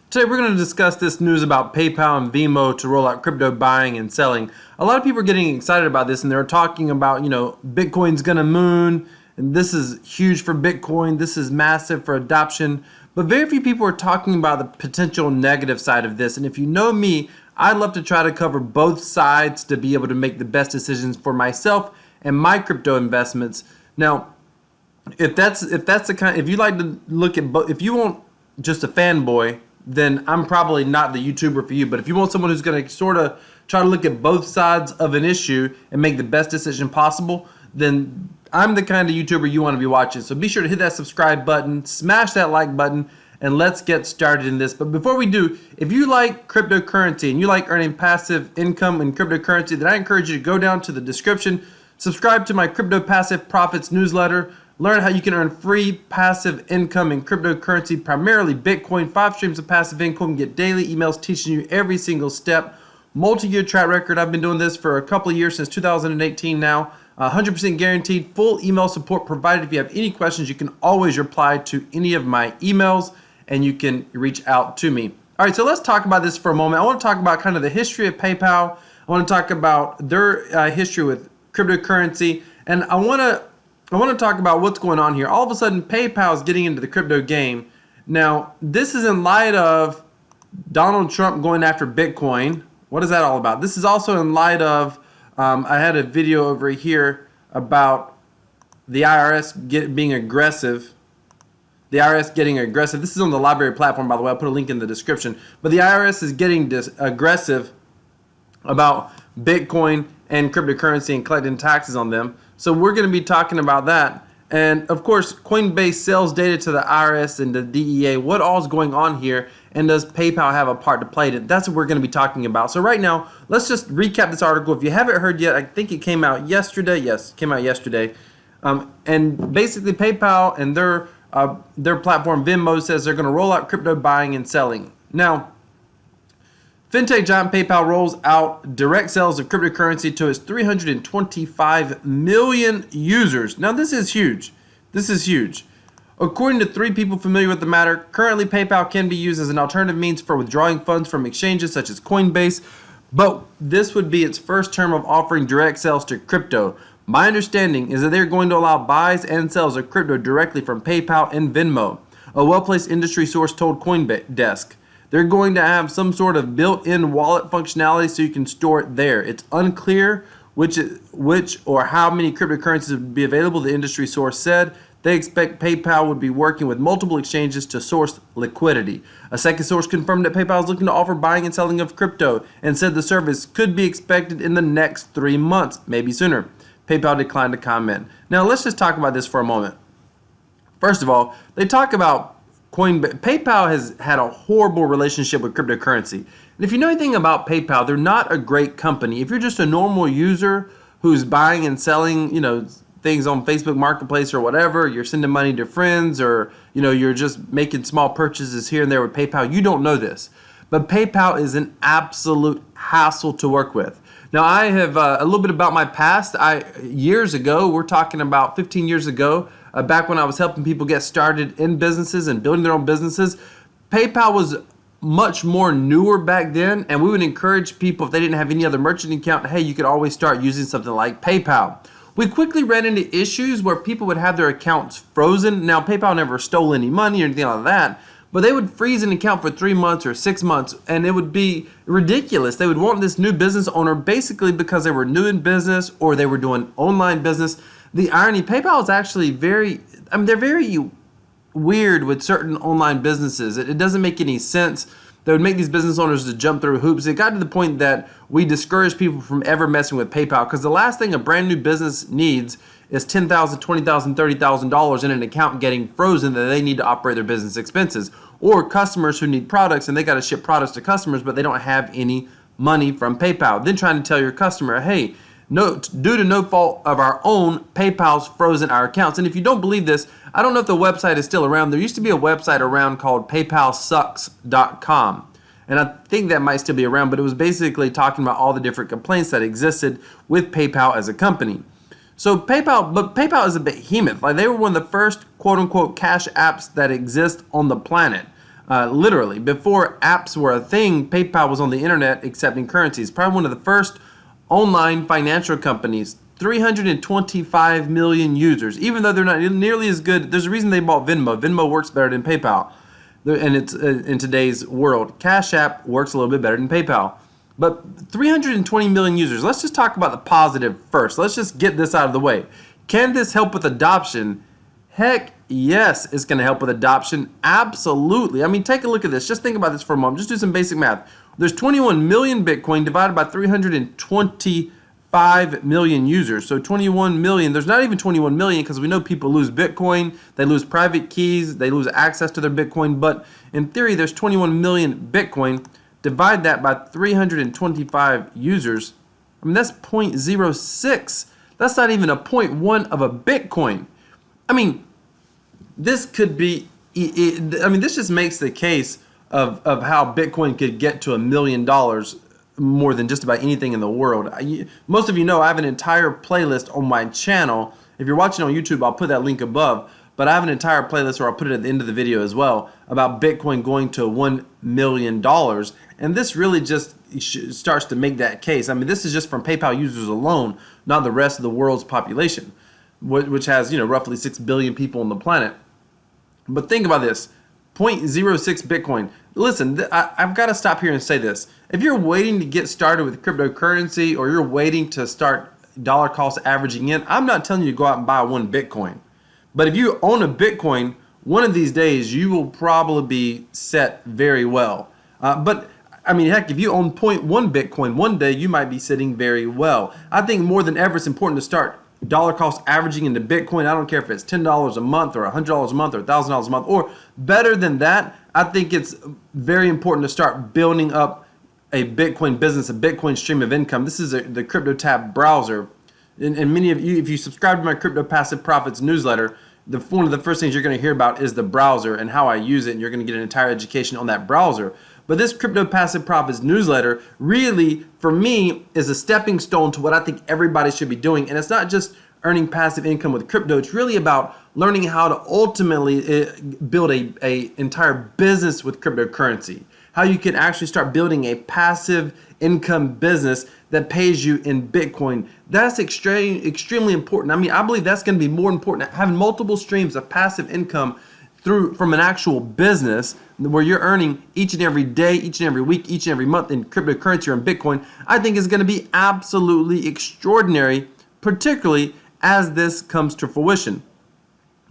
Today we're going to discuss this news about PayPal and Venmo to roll out crypto buying and selling. A lot of people are getting excited about this and they're talking about, Bitcoin's going to moon and this is huge for Bitcoin. This is massive for adoption. But very few people are talking about the potential negative side of this. And if you know me, I'd love to try to cover both sides to be able to make the best decisions for myself and my crypto investments. Now, if you like to look at if you want just a fanboy, then I'm probably not the YouTuber for you. But if you want someone who's going to sort of try to look at both sides of an issue and make the best decision possible, then I'm the kind of YouTuber you want to be watching. So be sure to hit that subscribe button, smash that like button, and let's get started in this. But before we do, if you like cryptocurrency and you like earning passive income in cryptocurrency, then I encourage you to go down to the description, subscribe to my Crypto Passive Profits newsletter, learn how you can earn free passive income in cryptocurrency, primarily Bitcoin, 5 streams of passive income, get daily emails teaching you every single step. Multi-year track record. I've been doing this for a couple of years, since 2018 now. 100% guaranteed, full email support provided. If you have any questions, you can always reply to any of my emails and you can reach out to me. All right, so let's talk about this for a moment. I want to talk about kind of the history of PayPal. I want to talk about their history with cryptocurrency, and I want to talk about what's going on here. All of a sudden, PayPal is getting into the crypto game. Now, this is in light of Donald Trump going after Bitcoin. What is that all about? This is also in light of, I had a video over here about the IRS being aggressive. The IRS getting aggressive. This is on the LBRY platform, by the way. I'll put a link in the description. But the IRS is getting aggressive about Bitcoin and cryptocurrency and collecting taxes on them. So we're going to be talking about that. And of course, Coinbase sells data to the IRS and the DEA. What all is going on here? And does PayPal have a part to play in it? That's what we're going to be talking about. So right now, let's just recap this article. If you haven't heard yet, I think it came out yesterday. Yes, it came out yesterday. And basically, PayPal and their platform Venmo says they're going to roll out crypto buying and selling. Now, fintech giant PayPal rolls out direct sales of cryptocurrency to its 325 million users. Now, this is huge. This is huge. According to 3 people familiar with the matter, currently PayPal can be used as an alternative means for withdrawing funds from exchanges such as Coinbase, but this would be its first term of offering direct sales to crypto. My understanding is that they're going to allow buys and sells of crypto directly from PayPal and Venmo. A well-placed industry source told CoinDesk. They're going to have some sort of built-in wallet functionality so you can store it there. It's unclear which or how many cryptocurrencies would be available, the industry source said. They expect PayPal would be working with multiple exchanges to source liquidity. A second source confirmed that PayPal is looking to offer buying and selling of crypto and said the service could be expected in the next 3 months, maybe sooner. PayPal declined to comment. Now let's just talk about this for a moment. First of all, they talk about Coinbase. PayPal has had a horrible relationship with cryptocurrency. And if you know anything about PayPal, they're not a great company. If you're just a normal user who's buying and selling, things on Facebook Marketplace or whatever, you're sending money to friends, or you're just making small purchases here and there with PayPal, you don't know this. But PayPal is an absolute hassle to work with. Now, I have a little bit about my past. Years ago, we're talking about 15 years ago, back when I was helping people get started in businesses and building their own businesses, PayPal was much more newer back then, and we would encourage people, if they didn't have any other merchant account, hey, you could always start using something like PayPal. We quickly ran into issues where people would have their accounts frozen. Now, PayPal never stole any money or anything like that, but they would freeze an account for 3 months or 6 months, and it would be ridiculous. They would want this new business owner basically because they were new in business or they were doing online business. The irony, PayPal is actually they're very weird with certain online businesses. It doesn't make any sense. They would make these business owners to jump through hoops. It got to the point that we discouraged people from ever messing with PayPal, because the last thing a brand new business needs is $10,000, $20,000, $30,000 in an account getting frozen that they need to operate their business expenses, or customers who need products and they got to ship products to customers but they don't have any money from PayPal. Then trying to tell your customer, hey, no, due to no fault of our own, PayPal's frozen our accounts. And if you don't believe this, I don't know if the website is still around. There used to be a website around called PayPalSucks.com. And I think that might still be around, but it was basically talking about all the different complaints that existed with PayPal as a company. So PayPal is a behemoth. Like, they were one of the first quote unquote cash apps that exist on the planet. Literally, before apps were a thing, PayPal was on the internet accepting currencies. Probably one of the first online financial companies. 325 million users. Even though they're not nearly as good, there's a reason they bought Venmo. Venmo works better than PayPal. And it's in today's world. Cash App works a little bit better than PayPal. But 320 million users. Let's just talk about the positive first. Let's just get this out of the way. Can this help with adoption? Heck yes, it's going to help with adoption. Absolutely. I mean, take a look at this. Just think about this for a moment. Just do some basic math. There's 21 million Bitcoin divided by 325 million users. So 21 million. There's not even 21 million because we know people lose Bitcoin. They lose private keys. They lose access to their Bitcoin. But in theory, there's 21 million Bitcoin. Divide that by 325 users. I mean, that's 0.06. That's not even a 0.1 of a Bitcoin. I mean, this could be, this just makes the case of how Bitcoin could get to $1 million more than just about anything in the world. Most of you know I have an entire playlist on my channel. If you're watching on YouTube, I'll put that link above. But I have an entire playlist, or I'll put it at the end of the video as well, about Bitcoin going to $1 million. And this really just starts to make that case. I mean, this is just from PayPal users alone, not the rest of the world's population, which has, roughly 6 billion people on the planet. But think about this, 0.06 Bitcoin. Listen, I've got to stop here and say this. If you're waiting to get started with cryptocurrency, or you're waiting to start dollar cost averaging in, I'm not telling you to go out and buy one Bitcoin. But if you own a Bitcoin, one of these days you will probably be set very well. But I mean, heck, if you own 0.1 Bitcoin, one day you might be sitting very well. I think more than ever it's important to start dollar cost averaging into Bitcoin. I don't care if it's $10 a month or $100 a month or $1,000 a month, or better than that. I think it's very important to start building up a Bitcoin business, a Bitcoin stream of income. This is the CryptoTab browser. And many of you, if you subscribe to my Crypto Passive Profits newsletter, one of the first things you're going to hear about is the browser and how I use it, and you're going to get an entire education on that browser. But this Crypto Passive Profits newsletter really, for me, is a stepping stone to what I think everybody should be doing. And it's not just earning passive income with crypto. It's really about learning how to ultimately build a entire business with cryptocurrency. How you can actually start building a passive income business that pays you in Bitcoin. That's extremely important. I mean, I believe that's going to be more important. Having multiple streams of passive income from an actual business where you're earning each and every day, each and every week, each and every month in cryptocurrency or in Bitcoin, I think is going to be absolutely extraordinary, particularly as this comes to fruition.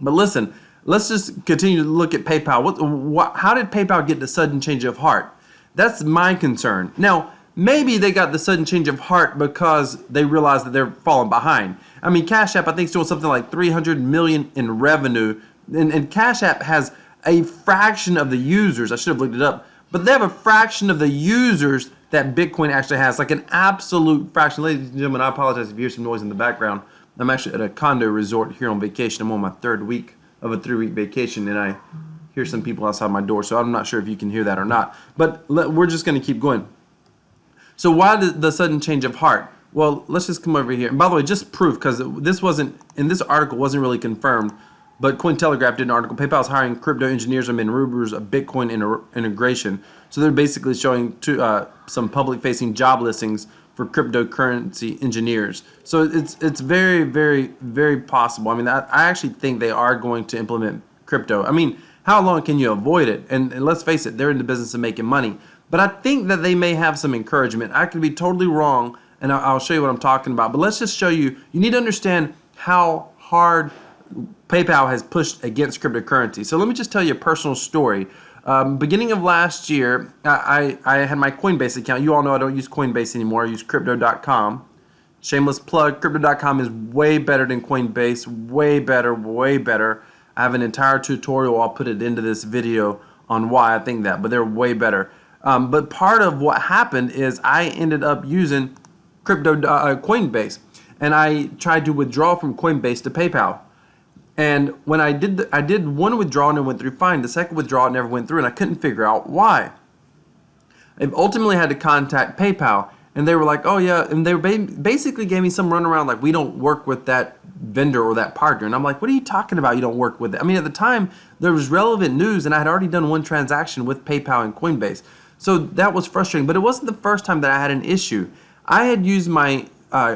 But listen, let's just continue to look at PayPal. How did PayPal get the sudden change of heart? That's my concern. Now, maybe they got the sudden change of heart because they realized that they're falling behind. I mean, Cash App, I think, is doing something like $300 million in revenue. And Cash App has a fraction of the users. I should have looked it up. But they have a fraction of the users that Bitcoin actually has, like an absolute fraction. Ladies and gentlemen, I apologize if you hear some noise in the background. I'm actually at a condo resort here on vacation. I'm on my third week of a 3-week vacation, and I hear some people outside my door. So I'm not sure if you can hear that or not. But we're just going to keep going. So why the sudden change of heart? Well, let's just come over here. And by the way, just proof, because this article wasn't really confirmed, but Cointelegraph did an article. PayPal is hiring crypto engineers and maneuverers of Bitcoin integration. So they're basically showing some public-facing job listings for cryptocurrency engineers. So it's very, very, very possible. I mean, I actually think they are going to implement crypto. I mean, how long can you avoid it? And let's face it, they're in the business of making money. But I think that they may have some encouragement. I could be totally wrong, and I'll show you what I'm talking about. But let's just show you. You need to understand how hard PayPal has pushed against cryptocurrency. So let me just tell you a personal story. Beginning of last year, I had my Coinbase account. You all know I don't use Coinbase anymore. I use Crypto.com. Shameless plug. Crypto.com is way better than Coinbase. Way better, way better. I have an entire tutorial. I'll put it into this video on why I think that, but they're way better. But part of what happened is I ended up using Coinbase, and I tried to withdraw from Coinbase to PayPal. And when I did one withdrawal and it went through fine. The second withdrawal never went through, and I couldn't figure out why. I ultimately had to contact PayPal, and they were like, oh yeah, and they basically gave me some runaround like, we don't work with that vendor or that partner. And I'm like, what are you talking about? You don't work with it? I mean, at the time there was relevant news, and I had already done one transaction with PayPal and Coinbase, so that was frustrating. But it wasn't the first time that I had an issue. I had used my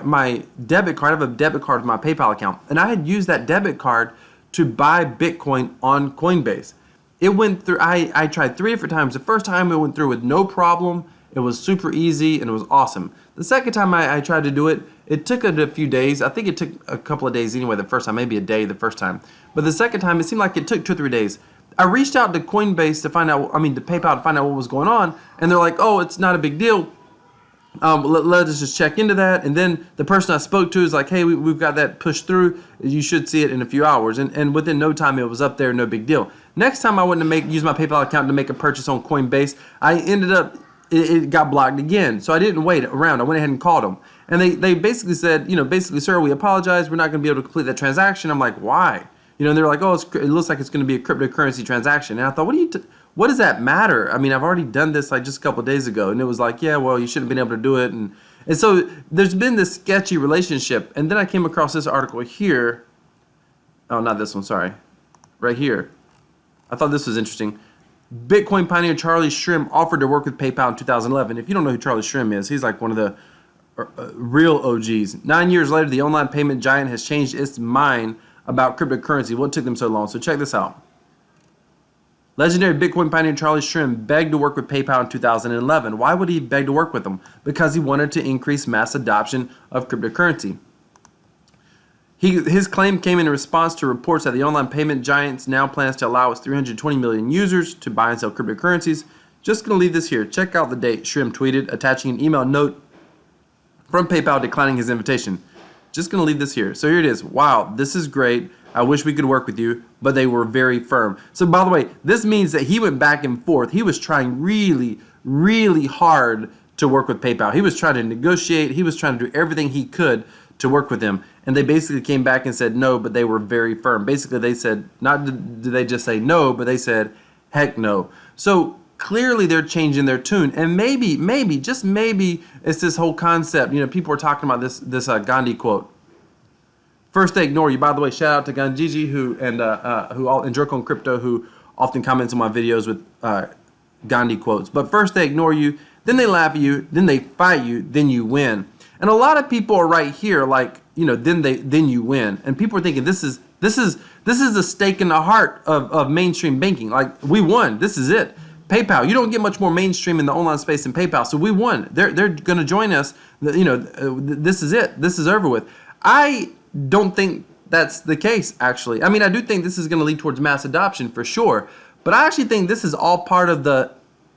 my debit card. I have a debit card with my PayPal account, and I had used that debit card to buy Bitcoin on Coinbase. It went through. I tried 3 different times. The first time it went through with no problem. It was super easy and it was awesome. The second time I tried to do it, it took a few days. I think it took a couple of days anyway the first time, maybe a day the first time. But the second time, it seemed like it took 2 or 3 days. I reached out to Coinbase to find out, to PayPal to find out what was going on. And they're like, oh, it's not a big deal. Let us just check into that. And then the person I spoke to is like, hey, we've got that pushed through. You should see it in a few hours. And within no time, it was up there, no big deal. Next time I went to use my PayPal account to make a purchase on Coinbase, I ended up, it got blocked again. So I didn't wait around. I went ahead and called them. And they basically said, sir, we apologize. We're not going to be able to complete that transaction. I'm like, why? And they're like, oh, it looks like it's going to be a cryptocurrency transaction. And I thought, what does that matter? I mean, I've already done this like just a couple of days ago. And it was like, yeah, well, you shouldn't have been able to do it. And so there's been this sketchy relationship. And then I came across this article here. Oh, not this one, sorry. Right here. I thought this was interesting. Bitcoin pioneer Charlie Shrem offered to work with PayPal in 2011. If you don't know who Charlie Shrem is, he's like one of the real OGs. 9 years later, the online payment giant has changed its mind about cryptocurrency. What took them so long? So check this out. Legendary Bitcoin pioneer Charlie Shrem begged to work with PayPal in 2011. Why would he beg to work with them? Because he wanted to increase mass adoption of cryptocurrency. His claim came in response to reports that the online payment giant now plans to allow its 320 million users to buy and sell cryptocurrencies. Just going to leave this here. Check out the date Shrem tweeted, attaching an email note from PayPal declining his invitation. Just going to leave this here. So here it is. Wow, this is great. I wish we could work with you, but they were very firm. So by the way, this means that he went back and forth. He was trying really, really hard to work with PayPal. He was trying to negotiate. He was trying to do everything he could to work with them. And they basically came back and said no, but they were very firm. Basically, they said, not did they just say no, but they said, heck no. So clearly they're changing their tune. And maybe, just maybe, it's this whole concept. People are talking about this Gandhi quote. First, they ignore you. By the way, shout out to Gandhi and Jerk on Crypto, who often comments on my videos with Gandhi quotes. But first they ignore you, then they laugh at you, then they fight you, then you win. And a lot of people are right here, like, then you win. And people are thinking this is a stake in the heart of mainstream banking. Like, we won. This is it. PayPal, you don't get much more mainstream in the online space than PayPal. So we won. They're going to join us. This is it. This is over with. I don't think that's the case, actually. I mean, I do think this is going to lead towards mass adoption for sure. But I actually think this is all part of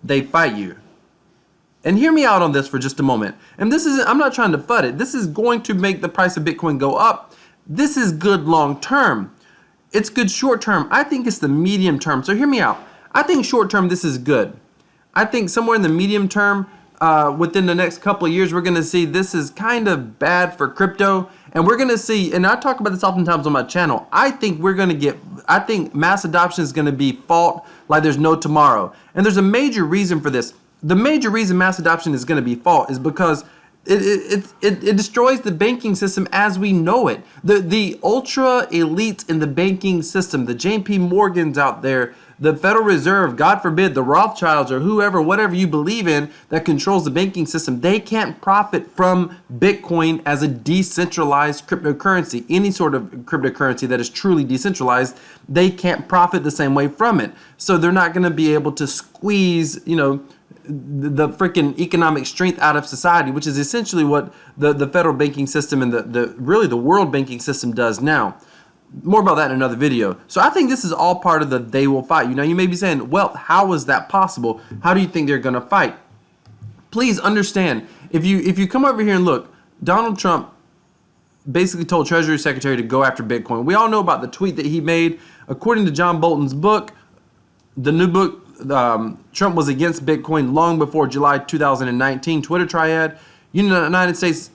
they fight you. And hear me out on this for just a moment. And I'm not trying to FUD it. This is going to make the price of Bitcoin go up. This is good long term. It's good short term. I think it's the medium term. So hear me out. I think short term, this is good. I think somewhere in the medium term, within the next couple of years, we're going to see this is kind of bad for crypto. And we're going to see, and I talk about this oftentimes on my channel, I think mass adoption is going to be fought like there's no tomorrow. And there's a major reason for this. The major reason mass adoption is going to be fought is because it destroys the banking system as we know it. The ultra elites in the banking system, the JP Morgans out there, the Federal Reserve, God forbid, the Rothschilds or whoever, whatever you believe in that controls the banking system, they can't profit from Bitcoin as a decentralized cryptocurrency. Any sort of cryptocurrency that is truly decentralized, they can't profit the same way from it. So they're not going to be able to squeeze, the freaking economic strength out of society, which is essentially what the federal banking system and really the world banking system does now. More about that in another video. So I think this is all part of the they will fight you. Now you may be saying, well, how is that possible? How do you think they're going to fight? Please understand, if you come over here and look, Donald Trump basically told Treasury Secretary to go after Bitcoin. We all know about the tweet that he made. According to John Bolton's book, the new book, Trump was against Bitcoin long before July 2019 Twitter triad. United States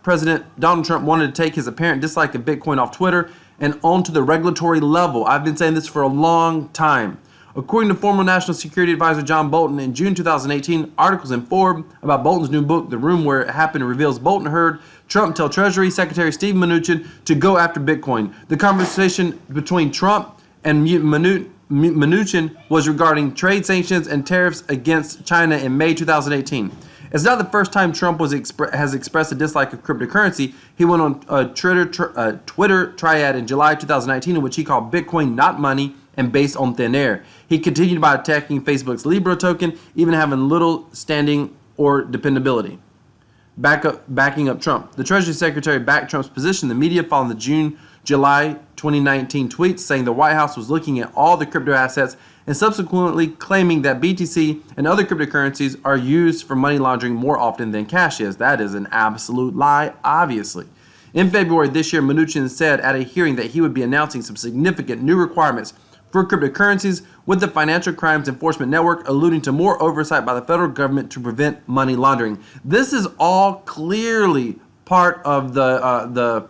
President Donald Trump wanted to take his apparent dislike of Bitcoin off Twitter and onto the regulatory level. I've been saying this for a long time. According to former National Security Advisor John Bolton, in June 2018, articles in Forbes about Bolton's new book, The Room Where It Happened, reveals Bolton heard Trump tell Treasury Secretary Steve Mnuchin to go after Bitcoin. The conversation between Trump and Mnuchin was regarding trade sanctions and tariffs against China in May 2018. It's not the first time Trump has expressed a dislike of cryptocurrency. He went on a Twitter triad in July 2019 in which he called Bitcoin not money and based on thin air. He continued by attacking Facebook's Libra token, even having little standing or dependability. Backing up Trump. The Treasury Secretary backed Trump's position. The media following the July 2019 tweets saying the White House was looking at all the crypto assets and subsequently claiming that BTC and other cryptocurrencies are used for money laundering more often than cash is. That is an absolute lie, obviously. In February this year, Mnuchin said at a hearing that he would be announcing some significant new requirements for cryptocurrencies with the Financial Crimes Enforcement Network, alluding to more oversight by the federal government to prevent money laundering. This is all clearly part of the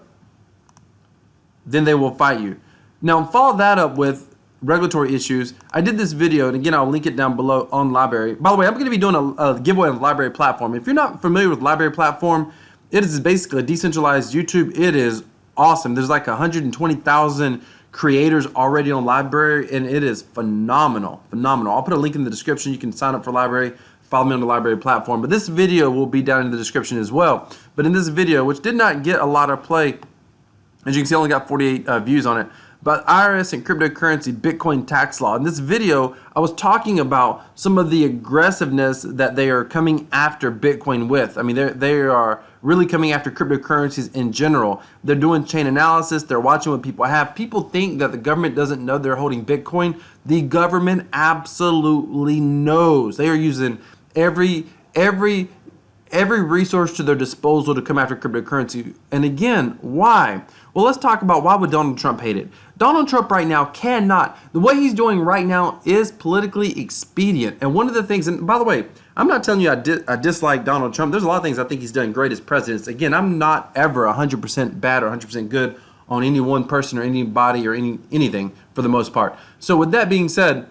then they will fight you. Now follow that up with regulatory issues. I did this video, and again, I'll link it down below on LBRY. By the way, I'm going to be doing a giveaway on the LBRY platform. If you're not familiar with LBRY platform, it is basically a decentralized YouTube. It is awesome. There's like 120,000 creators already on LBRY, and it is phenomenal. I'll put a link in the description. You can sign up for LBRY, follow me on the LBRY platform. But this video will be down in the description as well. But in this video, which did not get a lot of play, as you can see, I only got 48 views on it, but IRS and cryptocurrency Bitcoin tax law. In this video, I was talking about some of the aggressiveness that they are coming after Bitcoin with. I mean, they are really coming after cryptocurrencies in general. They're doing chain analysis. They're watching what people have. People think that the government doesn't know they're holding Bitcoin. The government absolutely knows. They are using every resource to their disposal to come after cryptocurrency. And again, why? Well, let's talk about why would Donald Trump hate it. Donald Trump right now cannot, the way he's doing right now is politically expedient. And one of the things, and by the way, I'm not telling you I dislike Donald Trump. There's a lot of things I think he's done great as president. Again, I'm not ever 100% bad or 100% good on any one person or anybody or anything for the most part. So with that being said,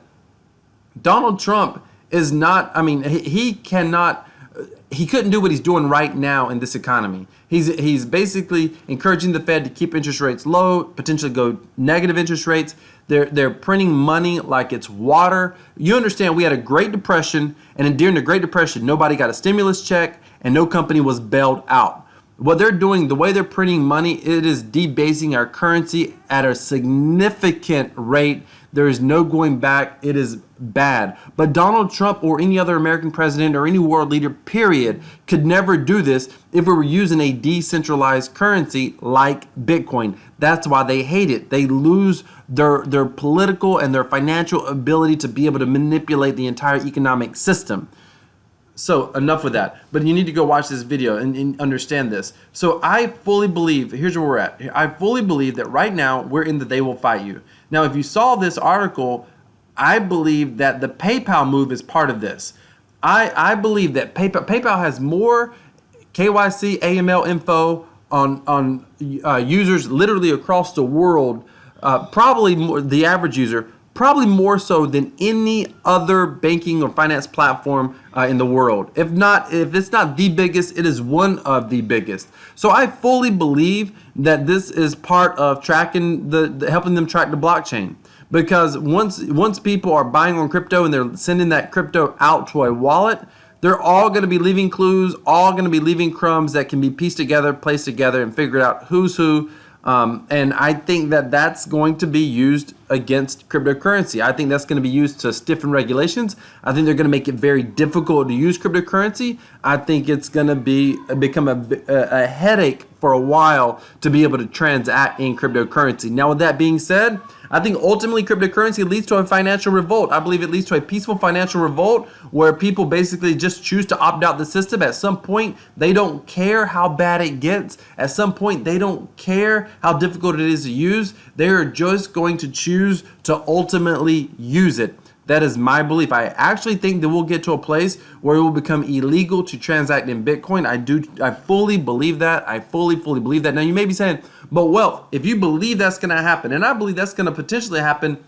Donald Trump is not, I mean, he couldn't do what he's doing right now in this economy. He's basically encouraging the Fed to keep interest rates low, potentially go negative interest rates. They're printing money like it's water. You understand, we had a Great Depression, and during the Great Depression, nobody got a stimulus check and no company was bailed out. What they're doing, the way they're printing money, it is debasing our currency at a significant rate. There is no going back. It is bad. But Donald Trump or any other American president or any world leader, period, could never do this if we were using a decentralized currency like Bitcoin. That's why they hate it. They lose their political and their financial ability to be able to manipulate the entire economic system. So enough with that. But you need to go watch this video and understand this. So I fully believe, here's where we're at. I fully believe that right now we're in the they will fight you. Now, if you saw this article, I believe that the PayPal move is part of this. I believe that PayPal has more KYC, AML info on users literally across the world, probably more, the average user, probably more so than any other banking or finance platform in the world. If it's not the biggest, it is one of the biggest. So I fully believe that this is part of tracking helping them track the blockchain. Because once people are buying on crypto and they're sending that crypto out to a wallet, they're all going to be leaving clues, all going to be leaving crumbs that can be pieced together, placed together, and figured out who's who. And I think that that's going to be used against cryptocurrency. I think that's going to be used to stiffen regulations. I think they're going to make it very difficult to use cryptocurrency. I think it's going to become a headache for a while to be able to transact in cryptocurrency. Now, with that being said, I think ultimately cryptocurrency leads to a financial revolt. I believe it leads to a peaceful financial revolt where people basically just choose to opt out the system. At some point, they don't care how bad it gets. At some point, they don't care how difficult it is to use. They are just going to choose to ultimately use it. That is my belief. I actually think that we'll get to a place where it will become illegal to transact in Bitcoin. I fully believe that. I fully believe that. Now you may be saying, but well, if you believe that's going to happen, and I believe that's going to potentially happen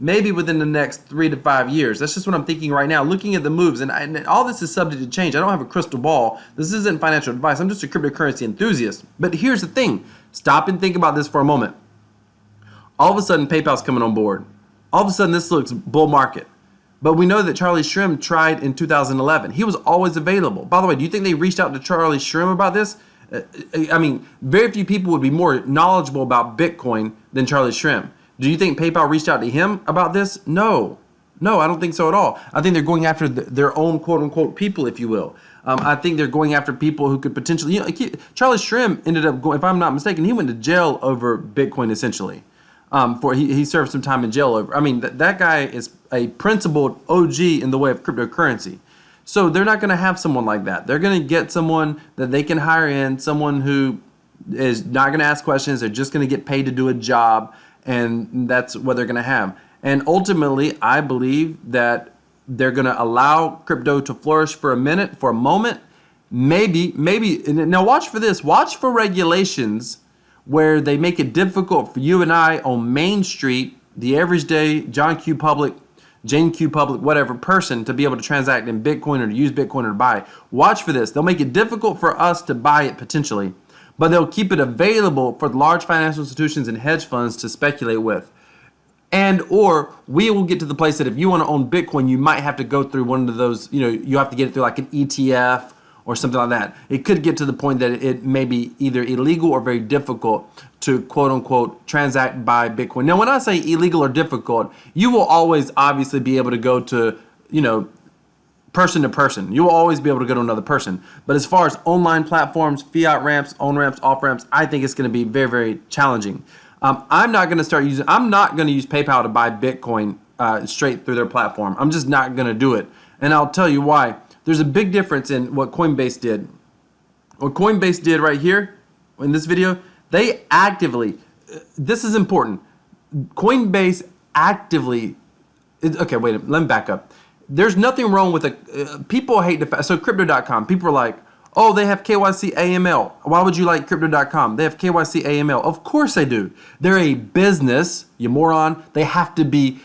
maybe within the next 3 to 5 years. That's just what I'm thinking right now, looking at the moves. And all this is subject to change. I don't have a crystal ball. This isn't financial advice. I'm just a cryptocurrency enthusiast. But here's the thing. Stop and think about this for a moment. All of a sudden, PayPal's coming on board. All of a sudden, this looks bull market. But we know that Charlie Shrem tried in 2011. He was always available. By the way, do you think they reached out to Charlie Shrem about this? I mean, very few people would be more knowledgeable about Bitcoin than Charlie Shrem. Do you think PayPal reached out to him about this? No, I don't think so at all. I think they're going after their own quote unquote people, if you will. I think they're going after people who could potentially, Charlie Shrem ended up going, if I'm not mistaken, he went to jail over Bitcoin essentially. He served some time in jail over. I mean, that guy is a principled OG in the way of cryptocurrency. So they're not going to have someone like that. They're going to get someone that they can hire in, someone who is not going to ask questions. They're just going to get paid to do a job. And that's what they're going to have. And ultimately, I believe that they're going to allow crypto to flourish for a moment. Maybe. Now watch for this. Watch for regulations where they make it difficult for you and I on Main Street, the average day, Jane Q. Public, whatever person, to be able to transact in Bitcoin or to use Bitcoin or to buy. Watch for this. They'll make it difficult for us to buy it potentially, but they'll keep it available for large financial institutions and hedge funds to speculate with. And or we will get to the place that if you want to own Bitcoin, you might have to go through one of those, you have to get it through like an ETF or something like that. It could get to the point that it may be either illegal or very difficult to quote unquote transact by Bitcoin. Now, when I say illegal or difficult, you will always obviously be able to go to, person to person. You will always be able to go to another person. But as far as online platforms, fiat ramps, on ramps, off ramps, I think it's going to be very, very challenging. I'm not going to use PayPal to buy Bitcoin straight through their platform. I'm just not going to do it. And I'll tell you why. There's a big difference in what Coinbase did. What Coinbase did right here in this video, they actively, this is important. Coinbase actively, okay, wait, let me back up. There's nothing wrong with people hate the, so crypto.com, people are like, oh, they have KYC AML. Why would you like crypto.com? They have KYC AML. Of course they do. They're a business, you moron. They have to be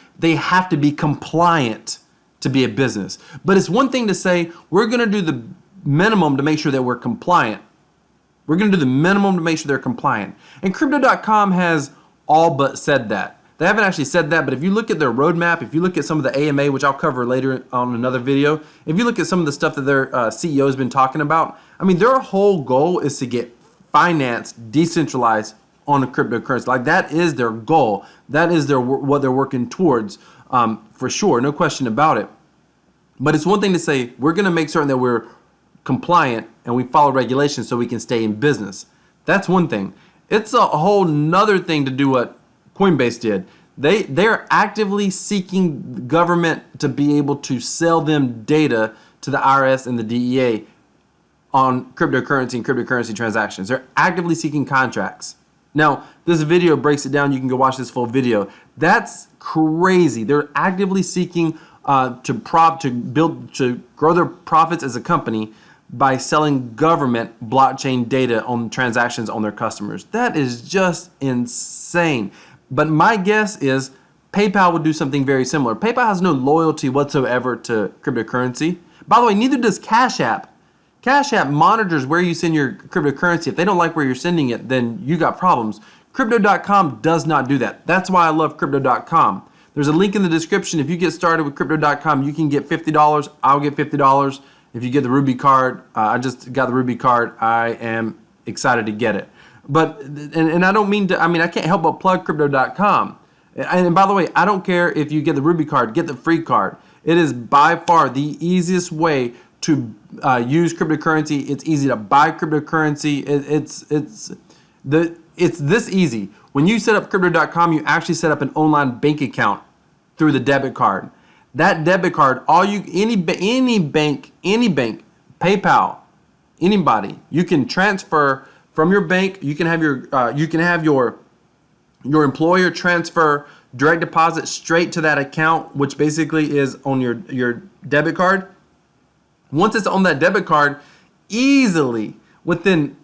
compliant to be a business. But it's one thing to say, we're going to do the minimum to make sure that we're compliant. We're going to do the minimum to make sure they're compliant. And crypto.com has all but said that. They haven't actually said that, but if you look at their roadmap, if you look at some of the AMA, which I'll cover later on another video, if you look at some of the stuff that their CEO has been talking about, I mean, their whole goal is to get finance decentralized on a cryptocurrency. Like, that is their goal. That is what they're working towards, for sure, no question about it. But it's one thing to say, we're going to make certain that we're compliant and we follow regulations so we can stay in business. That's one thing. It's a whole nother thing to do what Coinbase did. They're actively seeking the government to be able to sell them data to the IRS and the DEA on cryptocurrency and cryptocurrency transactions. They're actively seeking contracts. Now, this video breaks it down. You can go watch this full video. That's crazy. They're actively seeking to grow their profits as a company by selling government blockchain data on transactions on their customers. That is just insane. But my guess is PayPal would do something very similar. PayPal has no loyalty whatsoever to cryptocurrency. By the way, neither does Cash App. Cash App monitors where you send your cryptocurrency. If they don't like where you're sending it, then you got problems. Crypto.com does not do that. That's why I love Crypto.com. There's a link in the description. If you get started with Crypto.com, you can get $50. I'll get $50. If you get the Ruby card, I just got the Ruby card. I am excited to get it. But, and I don't mean to, I mean, I can't help but plug Crypto.com. And by the way, I don't care if you get the Ruby card, get the free card. It is by far the easiest way to use cryptocurrency. It's easy to buy cryptocurrency. It's this easy. When you set up Crypto.com, you actually set up an online bank account through the debit card. That debit card, any bank, PayPal, anybody, you can transfer from your bank. You can have your employer transfer direct deposit straight to that account, which basically is on your debit card. Once it's on that debit card, easily within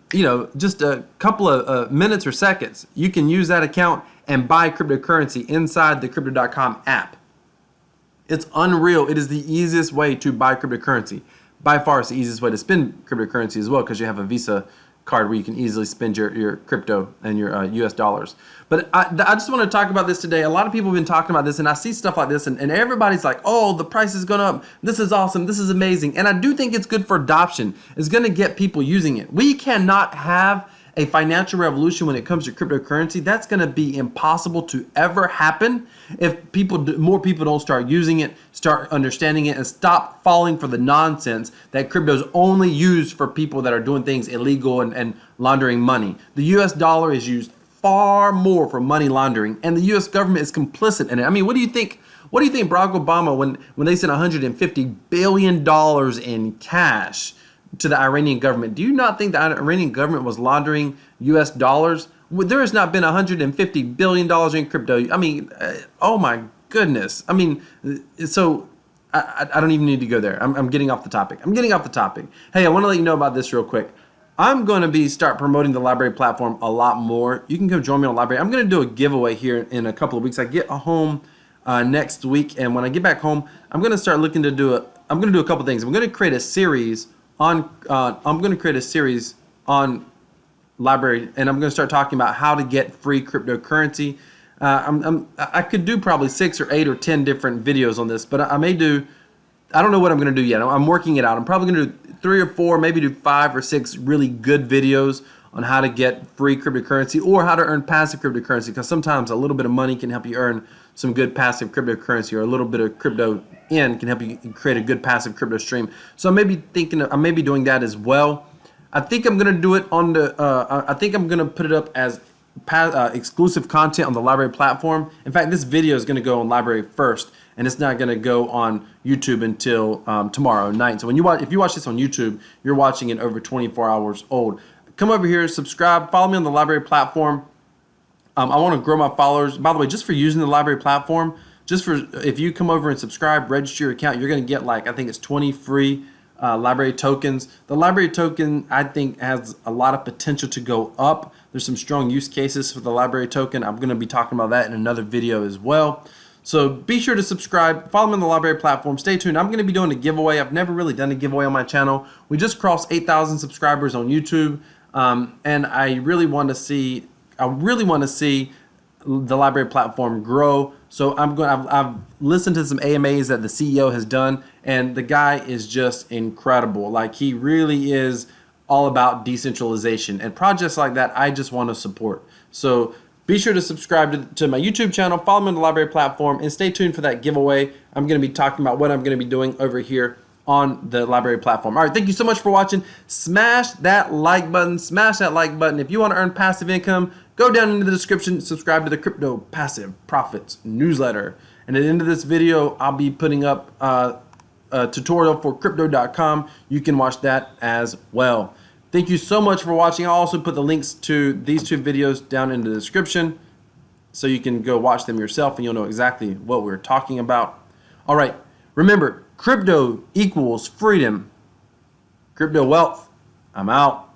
just a couple of minutes or seconds, you can use that account and buy cryptocurrency inside the Crypto.com app. It's unreal. It is the easiest way to buy cryptocurrency. By far, it's the easiest way to spend cryptocurrency as well, because you have a Visa card where you can easily spend your crypto and your US dollars. But I just want to talk about this today. A lot of people have been talking about this, and I see stuff like this, and everybody's like, oh, the price is going up. This is awesome. This is amazing. And I do think it's good for adoption. It's going to get people using it. We cannot have a financial revolution when it comes to cryptocurrency. That's going to be impossible to ever happen if more people don't start using it, start understanding it, and stop falling for the nonsense that crypto is only used for people that are doing things illegal and laundering money. The US dollar is used far more for money laundering, and the US government is complicit in it. I mean, what do you think Barack Obama, when they sent $150 billion in cash to the Iranian government, do you not think the Iranian government was laundering US dollars? There has not been $150 billion in crypto. I mean, oh my goodness. I mean, so I don't even need to go there. I'm getting off the topic. Hey, I want to let you know about this real quick. I'm going to start promoting the LBRY platform a lot more. You can come join me on LBRY. I'm going to do a giveaway here in a couple of weeks. I get home next week, and when I get back home, I'm going to start looking to do I'm going to do a couple things. I'm going to create a series on LBRY, and I'm going to start talking about how to get free cryptocurrency. I could do probably 6 or 8 or 10 different videos on this, but I don't know what I'm going to do yet. I'm working it out. I'm probably going to do 3 or 4, maybe do 5 or 6 really good videos on how to get free cryptocurrency or how to earn passive cryptocurrency, because sometimes a little bit of money can help you earn some good passive cryptocurrency, or a little bit of crypto can help you create a good passive crypto stream. So I may be doing that as well. I think I'm going to do it on the, I think I'm going to put it up as exclusive content on the LBRY platform. In fact, this video is going to go on LBRY first, and it's not going to go on YouTube until tomorrow night. So if you watch this on YouTube, you're watching it over 24 hours old. Come over here, subscribe, follow me on the LBRY platform. I want to grow my followers. By the way, just for using the LBRY platform, if you come over and subscribe, register your account, you're going to get I think it's 20 free LBRY tokens. The LBRY token, I think, has a lot of potential to go up. There's some strong use cases for the LBRY token. I'm going to be talking about that in another video as well. So be sure to subscribe, follow me on the LBRY platform. Stay tuned. I'm going to be doing a giveaway. I've never really done a giveaway on my channel. We just crossed 8,000 subscribers on YouTube, and I really want to see the LBRY platform grow. So I've listened to some AMAs that the CEO has done, and the guy is just incredible. He really is all about decentralization, and projects like that I just want to support. So be sure to subscribe to my YouTube channel, follow me on the LBRY platform, and stay tuned for that giveaway. I'm going to be talking about what I'm going to be doing over here on the LBRY platform. All right, thank you so much for watching. Smash that like button. If you want to earn passive income, go down into the description, subscribe to the Crypto Passive Profits newsletter. And at the end of this video, I'll be putting up a tutorial for Crypto.com. You can watch that as well. Thank you so much for watching. I'll also put the links to these 2 videos down in the description so you can go watch them yourself and you'll know exactly what we're talking about. All right, remember, crypto equals freedom. Crypto wealth. I'm out.